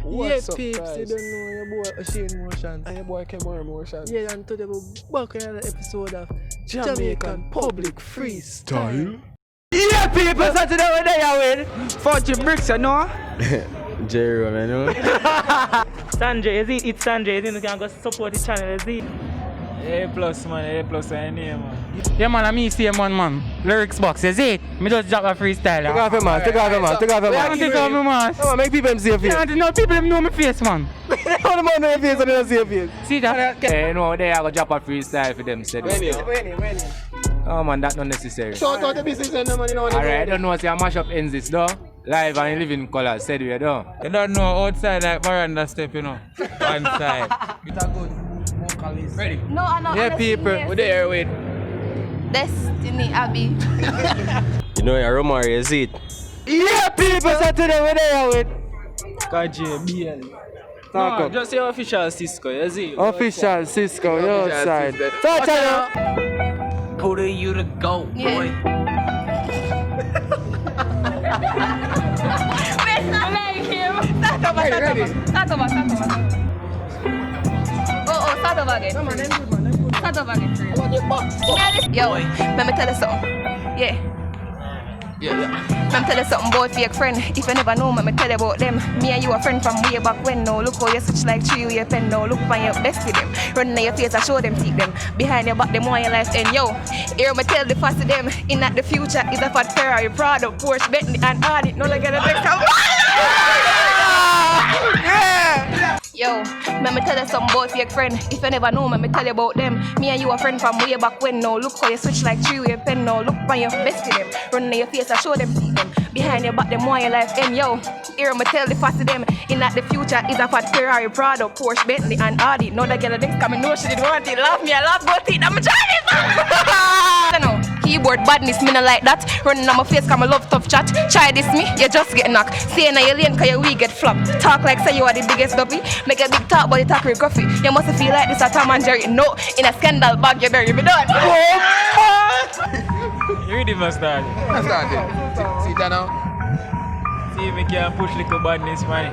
What's up, peeps? You don't know your boy Shane Motion And your boy Kemore Motion. Yeah, and today we're back with another episode of Jamaican Public Freestyle. Yeah, people, so today we're there with FUGI bricks, you know? JEROME, you know? SANJAY, is it? It's SANJAY, you can go support the channel, is it? AAPLUS, man, AAPLUS, I name, man. Yeah, man, I'm me same man. Lyrics box, is it? Me just drop a freestyle. Take off your mask, take off your mask, take off your mask. Take off my mask. Come on, make people see your face. No, people know my face, man. How the man know your face and they don't see your face? See that? Yeah, you know, they are going to drop a freestyle for them, said When? Oh, man, that's not necessary. Shout out the business and the man, you know. Alright, I don't know, see, I mash up ends this, though. Live and living colors, said we, though. You don't know outside like veranda step, you know. One side. It's a good vocalist. Ready? No, I know. Yeah, people, we're there with Destiny Abbey. You know, your Romario, is it? Yeah, people, so today we're there with KJBL. Talk up. Just your official Cisco, you see? Official Cisco, you outside. So, channel. Put you to go, boy. I like him. Start over. Start over again. Start over again. Yo, let me tell you something. Yeah. Let me tell you something, boy, fake friend. If you never know, let me tell you about them. Me and you a friend from way back when. No, look how you switch like 3 with your pen. No, look on your best to them. Run in your face, I show them, take them. Behind your back, them want your life end. Yo, hear me tell the fast to them. In that the future is a fat Ferrari, Prado, Porsche, Bentley, and Audi. No, like the next time. Yo, let me tell you some boy fake friend. If you never know, let me tell you about them. Me and you a friend from way back when. No, look how you switch like 3 with your pen. No, look on your best to them. Run in your face, I show them, see them. Behind your back, them want your life end. Yo, hear me tell the fast to them. In that the future is a fat Ferrari, Prado, Porsche, Bentley, and Audi. No, that girl next coming, no, she didn't want it. Laugh me, I laugh, go teeth, I'm trying it. I know. Keyboard badness, me no like that. Running on my face, cause I love tough chat. Try this me, you just get knocked. Say na your lane, cause your weed get flopped. Talk like say you are the biggest dopey. Make a big talk, but you talk real coffee. You must feel like this a Tom and Jerry. No, in a scandal bag, you bury me done. You ready, my start? I started. See that now? See if we can push little badness, man.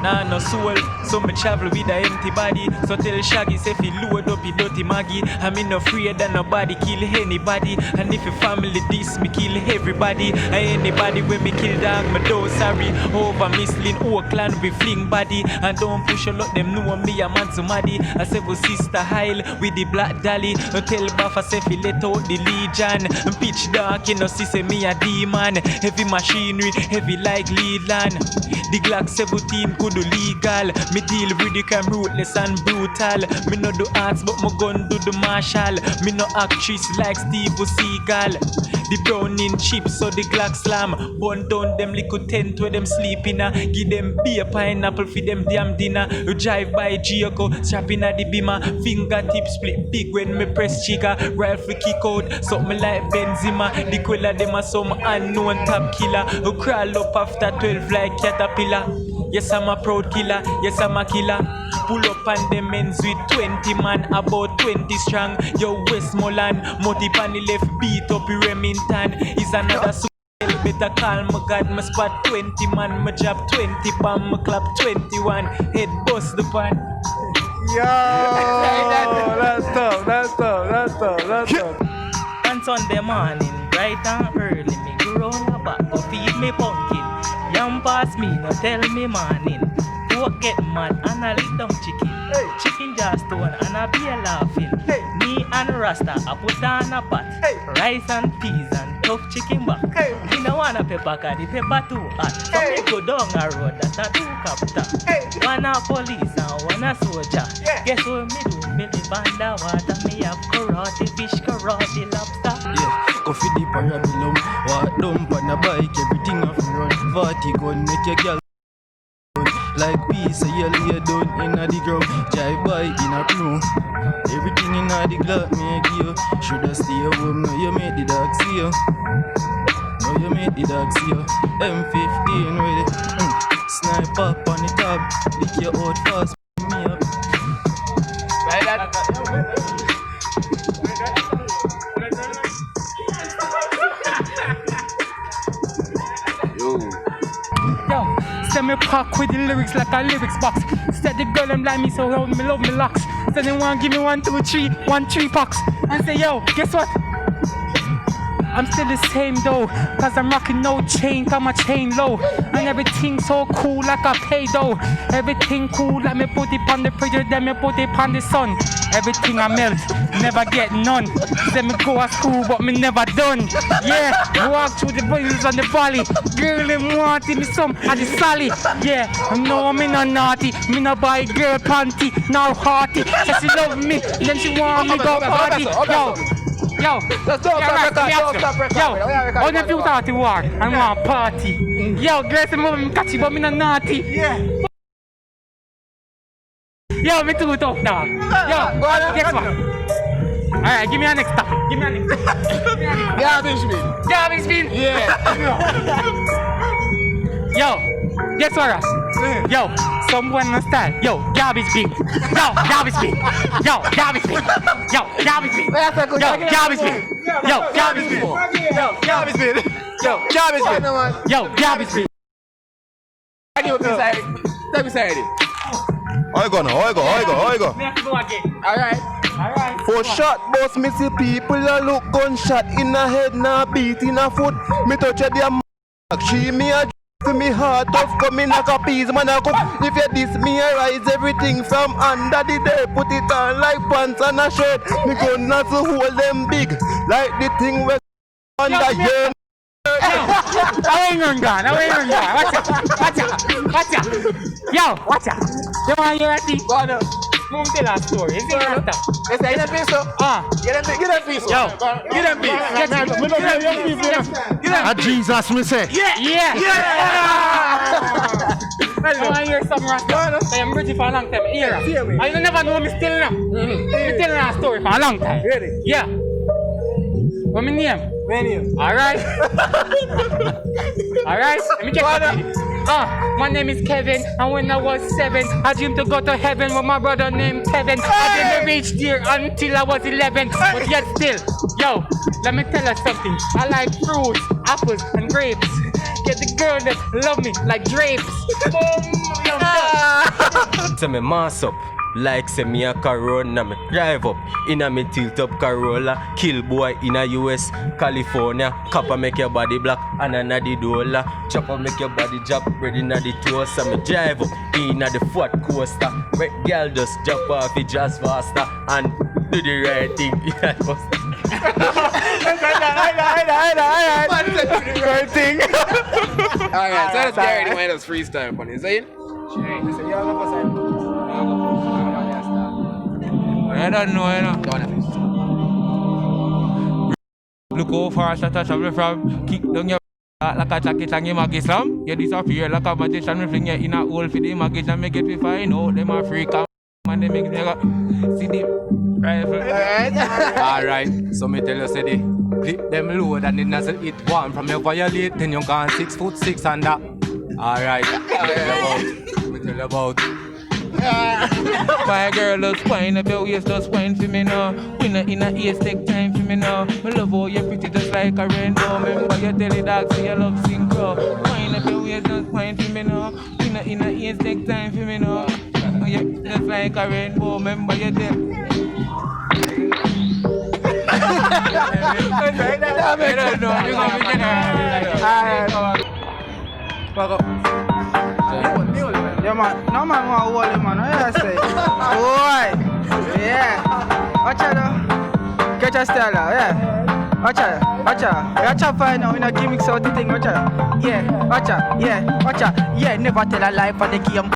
Nah, no soul, so me travel with a empty body. So tell Shaggy, say if he load up he dirty Maggie. I'm in no afraid that nobody kill anybody. And if your family this, me kill everybody. And anybody when me kill dog, me do sorry. Over Mislin, Oakland, we fling body. And don't push a lot, them know me a man somebody. I say for sister Heil with the black dolly. And tell Baffa say fi let out the legion. And pitch dark, you know, see say me a demon. Heavy machinery, heavy like Leland. The Glock 17 could do legal. Me deal with the crime ruthless and brutal. Me no do arts but my gun do the marshal. Me no actress like Steve Seagal. The browning chips so the Glock slam. Burn down them little tent where them sleep in. Give them beer pineapple for them damn dinner. You drive by Gioco, strapping at the beamer. Fingertip split big when me press trigger. Rifle kick out, something like Benzema. The quilla them are some unknown top killer. You crawl up after 12 like caterpillar. Yes, I'm a proud killer, yes, I'm a killer. Pull up on them ends with 20 man, about 20 strong. Yo, Westmoreland, Moti Pani left beat up Remington. Is another super better call my God, my spot 20 man, my job 20 pan, my clap 21. Head bust the pan. Yo, that's tough. On Sunday morning, bright and early, me grow on a back, go feed me pumpkin. Yam pass me, no tell me morning. Don't get mad and I lick down chicken. Hey. Chicken just stone and I be a laughing. Hey. Me and Rasta, I put on a pot. Hey. Rice and peas and tough chicken back. Hey. Me no want a pepper cause the pepper too hot. So hey. Me go down a road that I do capta. Hey. One a police and one a soldier. Yeah. Guess what me do? Me live underwater. Me have karate fish, karate lobster. Yeah, coffee deep parabellum. Walk down on a bike, everything off run. 40 gun, make your girl like peace, you lay down in the ground. Drive by in a room. Everything in the glove make you. Shoulda stay home, now you make the dog see you. Now you make the dog see you. M15 ready. Snipe up on the top. Lick your out fast, me up. Right that. Yo, send me Talk with the lyrics like a lyrics box. Said the girl them like me so loud, me love me locks. Said they want give me 1, 2, 3, 1, 3 packs. And say yo, guess what? I'm still the same though, cause I'm rocking no chain, got my chain low. And everything so cool like a pay though. Everything cool like me put it on the fridge, then me put it on the sun. Everything I melt, never get none. Then me go to school but me never done. Yeah, walk through the boys on the valley. Girl them wanting me some at the Sally. Yeah, no me no naughty, me no buy girl panty, now hearty. So she love me, then she want me go party. Yo, on the few thought war and want party. Yo, girls them love me catchy but me no naughty. Yeah. Yo, me too tough dog. Yo, guess what? Alright, give me a next topic. Give me a next topic. Garbage bin. Yeah. Yo, guess what, Ross? Yo, someone on style. Yo, garbage bin. Yo, garbage bin. Yo, garbage bin. Yo, garbage bin. Yo, garbage bin. Yo, garbage bin. Yo, garbage bin. Yo, garbage bin. Yo, garbage bin. Let me say it. Oigo. Me have to go again. Alright. For shot, boss, me see people a look gunshot in a head, na beat in a foot. Me touch a damn she me a to me heart tough coming like a peas man a cook. If you diss me I rise everything from under the day. Put it on like pants and a shirt. Me gonna to hold them big like the thing we under here. I ain't gonna go. Watch out. Yo, watch out. You want to hear a thing? Move tell a story. Is it right now? Let's say that piece. Get that piece. Yo, Get that piece. Jesus me say. Yeah. I want to hear something right now. I'm ready for a long time. Here. I never know me still now. Me telling a story for a long time. Ready? Yeah. What's my name? Alright. Let me check. My name is Kevin, and when I was 7, I dreamed to go to heaven with my brother named Kevin. I didn't reach there until I was 11, but yet still, yo, let me tell you something. I like fruits, apples, and grapes. Get the girl that love me like drapes. So me mass up. Like say me a Corona, me drive up in a me tilt up Corolla. Kill boy in a US, California. Copper make your body black and another dollar. Chopper make your body drop ready in the toast. So me drive up in a the Ford coaster. Make girl just jump off it just faster and do the right thing. Right thing. Alright, so let's get ready when it's freestyle funny. Is that it? I don't know, you know. Go on, Look how far I travel from. Kick down your like a jacket and you mag Islam. You disappear like a magician. We fling you in a hole for the magic and make it we find out. Them a freak out. And they make them see them rifle. Alright, so me tell you, say the clip them load and it doesn't hit one from your violate. Then you gone 6'6" and that. Alright, me tell you about. My girl just wine, a bell yes just wine for me now. Winner in a ears take time for me now. Me love how you pretty just like a rainbow. Remember you tell the dog say you love synchro. Wine a bell yes just wine for me now. Winner in a ears take time for me now. You just like a rainbow. Remember you tell. I don't know. You gonna be general. Fuck up. Yeah, man. No man want to hold him, man. What you say? Boy. Yeah. Watch out, though. Get your style out, yeah. Watch out. Watch out fine now. We not gimmicks out the thing. Watch out. Yeah. Watch out. Yeah. Never tell a lie for the game.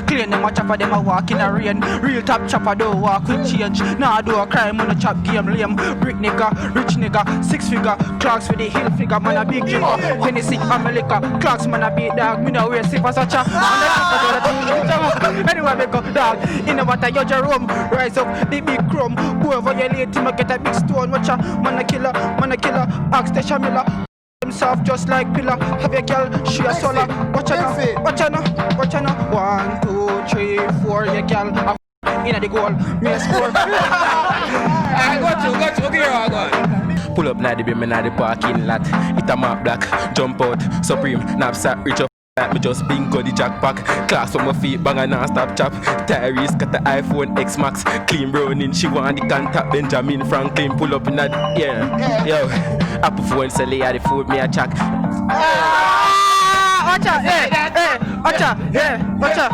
Claim them a chopper, them a walk in a rain. Real top chopper don't walk with change. Nah do a crime on a chop game lame. Brick nigga, rich nigga, 6 figure. Clocks with the hill figure, man a big jigger. Hennessy, America, clocks man a beat dog. Me no wear silver such a. Anyway me go dog. In the water you Jerome. Rise up the big chrome. Go over your late team get a big stone. Watch a man a killer. Ask the Shamila. Himself just like pillar. Have your girl, she a solar. Watch out now. 1, 2, 3, 4. Your girl in the goal. Me a score. I got you. Okay, go on. Pull up na the beam na the parking lot. Hit a mark black. Jump out. Supreme. Knapsack. Reach up. like me just bingo the jackpack. Class on my feet, bang and non-stop chop. Tyrese got the iPhone X Max. Clean browning, she want the contact. Benjamin Franklin pull up in that, yeah. Yo, Apple phone sell the food me a check. Watch out, hey, watch out, watch out.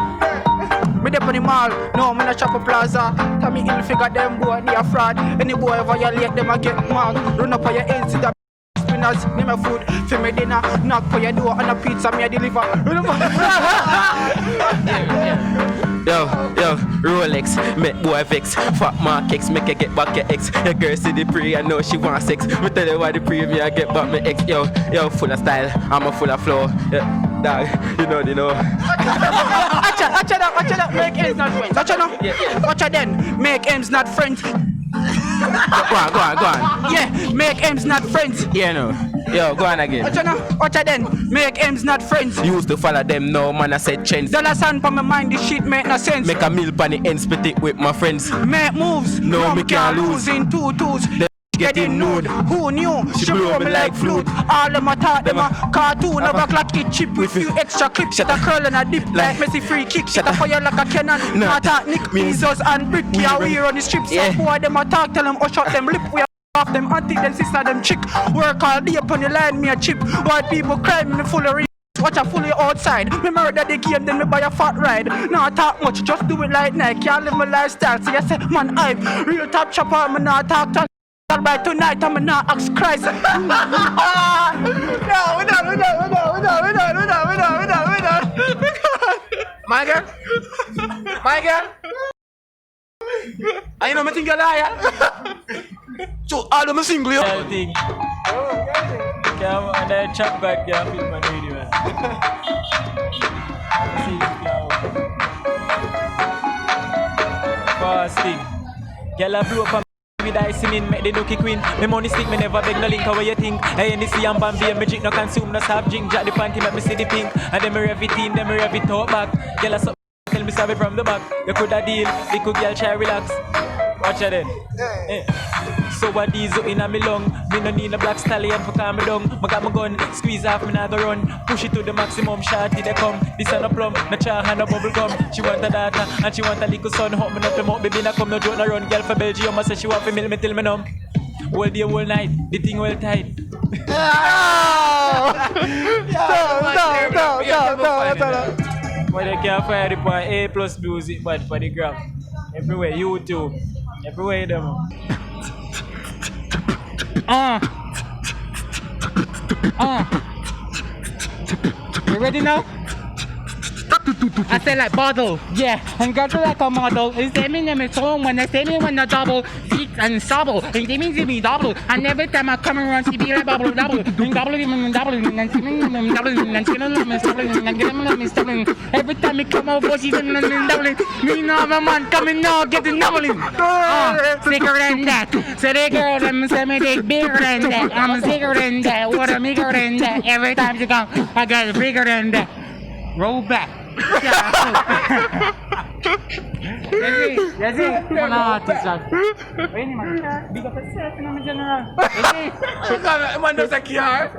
Me dey on the mall, no, me not shop a plaza. Tell me ill figure them boy, they a fraud. Any boy violate them I get marked. Run up on your head, see that spinners, name a food. For me dinner, knock for your door on a pizza, me a deliver. Yo, Rolex, make boy vex. Fat Mark X, make her get back your ex. Your girl see the pre, I know she want sex. Me tell you why the pre, me I get back my ex. Yo, full of style, I'm a full of flow. Yeah, dog, you know. Watch out, make M's not friends. Watch out now. Watch out then, make M's not friends. Go on. Yeah, make M's not friends. Yeah, no. Yo, go on again. Watch out now. Watch out then, make M's not friends. Used to follow them, no man, I said chance. Dollar sign for my mind, this shit make no sense. Make a meal pan the ends, split it with my friends. Make moves, No, me can't lose. In 2 twos. Getting nude, who knew? She blow me like flute. All them a talk, them a cartoon. Never clock it cheap with few extra clips. Shut a curl and a dip like Messi free kick. Shut a fire like a cannon. Not talk Nick Bezos and Brick. We are we on the strip. Some boy them a talk, tell them oh shut them lip. We are off them auntie, them sister, them chick. Work all day upon the line, me a chip. White people crime me full of re. Watch a fully outside. Me murder the game, then me buy a fat ride. Not talk much, just do it like Nike. Can't live my lifestyle. So you say, man, hype. Real top chopper, me not talk. By tonight, I'm not ask Christ. No, we don't. My girl. I know me think you're a liar. So all of them single, yo. I think. And that chap guy can't film my video, man. Fasting. Girl, I blew up with ice in, make the nookie queen. Me money stick, me never beg no link. How you think? Hey, and see and Bambi, me drink no consume, no stop drink. Jack the panty, make me see the pink. And then me rev it in, then me rev it talk back. Girl, I tell me sorry from the back. You coulda deal, the cook girl try relax. Watch it then. So what these up in a me lung. Me no need a black stallion for calm me down. I got my gun, squeeze off me now go run. Push it to the maximum, shorty they come. This a no plum, no char and no bubble gum. She want a daughter and she want a little son. Hope me not them up, baby na come no joke no run. Girl for Belgium, I say she want to milk me till me numb. All day, all night, the thing well tight. But they can't find it for AAPLUS music, but for the gram. Everywhere, YouTube, everywhere them. You ready now? I say like bottle, yeah, and got to like a model. You say me name is home when they say me when the double, feet and stubble. And they mean to be double. And every time I come around, she be like double, and double, and double, and doubling. Every time he come over, she's doubling. Me know my man coming now, getting doubling. Bigger than that. So they girl, them say me they bigger than that. I'm bigger than that. What a bigger than that. Every time she come, I got bigger than that. Roll back. That's it. Come on, artist. Wait, man. Big up yourself, you know, my general. Man does a car.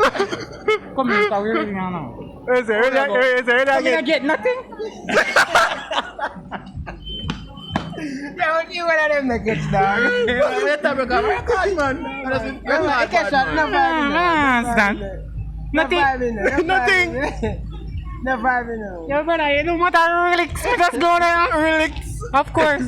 Come here, start reading now. Is it I get nothing? Yeah, you one of them that gets down. Nothing. Yo, brother, you know what our lyrics? Let's go now, lyrics. Of course.